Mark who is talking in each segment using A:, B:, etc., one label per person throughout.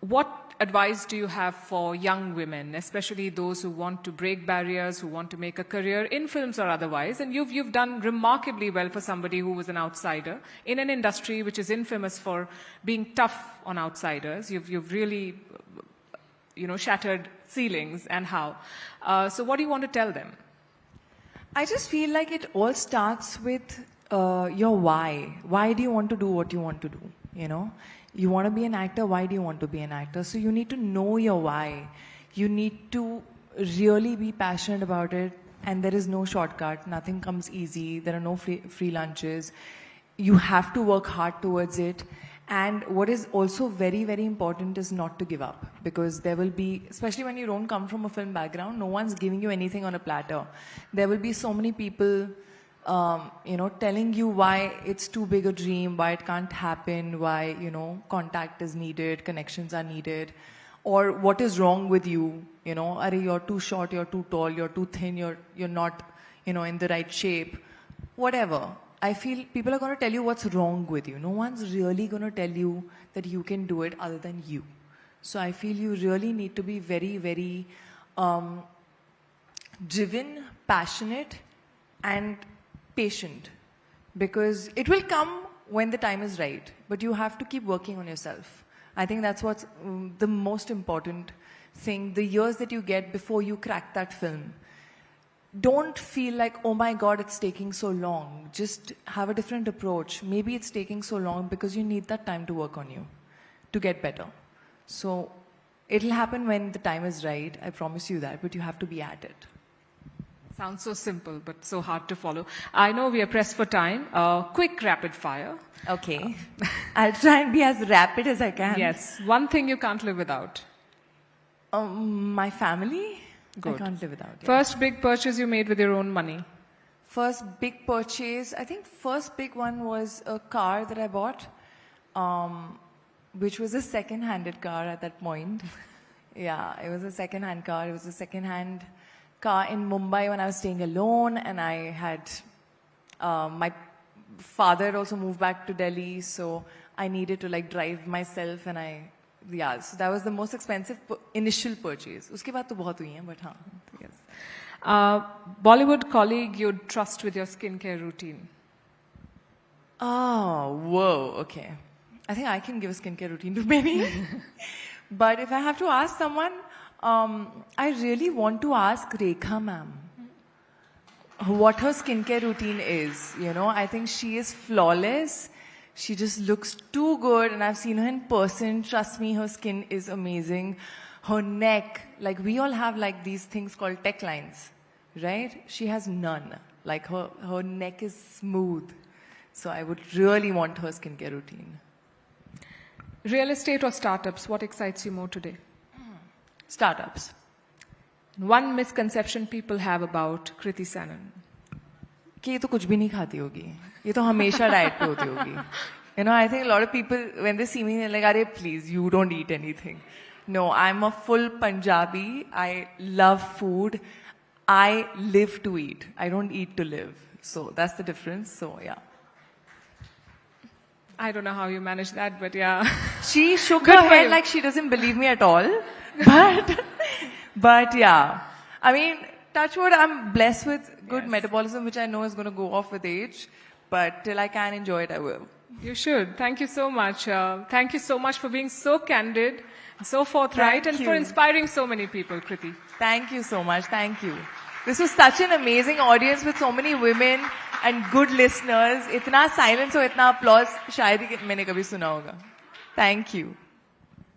A: what advice do you have for young women, especially those who want to break barriers, who want to make a career in films or otherwise? And you've done remarkably well for somebody who was an outsider in an industry which is infamous for being tough on outsiders. You've really, shattered ceilings and how. So what do you want to tell them?
B: I just feel like it all starts with your why. Why do you want to do what you want to do? You want to be an actor, why do you want to be an actor? So you need to know your why. You need to really be passionate about it, and there is no shortcut. Nothing comes easy. There are no free lunches. You have to work hard towards it. And what is also very, very important is not to give up, because there will be, especially when you don't come from a film background, no one's giving you anything on a platter. There will be so many people telling you why it's too big a dream, why it can't happen, why, contact is needed, connections are needed, or what is wrong with you, you're too short, you're too tall, you're too thin, you're not, in the right shape, whatever. I feel people are going to tell you what's wrong with you. No one's really going to tell you that you can do it other than you. So I feel you really need to be very, very driven, passionate, and patient, because it will come when the time is right, but you have to keep working on yourself. I think that's what's the most important thing, the years that you get before you crack that film. Don't feel like, oh my God, it's taking so long. Just have a different approach. Maybe it's taking so long because you need that time to work on you, to get better. So it'll happen when the time is right, I promise you that, but you have to be at it.
A: Sounds so simple, but so hard to follow. I know we are pressed for time. Quick rapid fire.
B: Okay. I'll try and be as rapid as I can.
A: Yes. One thing you can't live without.
B: My family.
A: Good.
B: I can't live without it.
A: First big purchase you made with your own money.
B: First big purchase, I think first big one was a car that I bought, which was a second-handed car at that point. Yeah, it was a second-hand car. It was a second-hand car in Mumbai when I was staying alone, and I had my father had also moved back to Delhi, so I needed to drive myself, and so that was the most expensive initial purchase. Uske baad to bahut hui hain, but haan.
A: Yes. Bollywood colleague you'd trust with your skincare routine.
B: Oh, whoa, okay. I think I can give a skincare routine to many. But if I have to ask someone, I really want to ask Rekha ma'am what her skincare routine is. I think she is flawless. She just looks too good, and I've seen her in person. Trust me, her skin is amazing. Her neck, we all have these things called tech lines, right? She has none. Her neck is smooth. So I would really want her skincare routine.
A: Real estate or startups, what excites you more today?
B: Startups.
A: One misconception people have about Kriti Sanon.
B: कि ये तो कुछ भी नहीं खाती होगी, ये तो हमेशा डाइट पे होती होगी. I think a lot of people, when they see me, they're like, "Arey, please, you don't eat anything." No, I'm a full Punjabi. I love food. I live to eat. I don't eat to live. So that's the difference. So yeah.
A: I don't know how you manage that, but yeah.
B: She shook her head like she doesn't believe me at all. But yeah. I mean, touch wood, I'm blessed with good metabolism, which I know is going to go off with age. But till I can enjoy it, I will.
A: You should. Thank you so much. Thank you so much for being so candid, so forthright, and for inspiring so many people, Kriti.
B: Thank you so much. Thank you. This was such an amazing audience with so many women and good listeners. Itna silence or itna applause, shayad hi maine kabhi suna hoga. Thank you.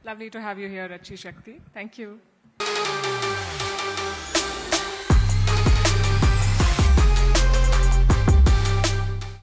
A: Lovely to have you here, Rachi Shakti. Thank you.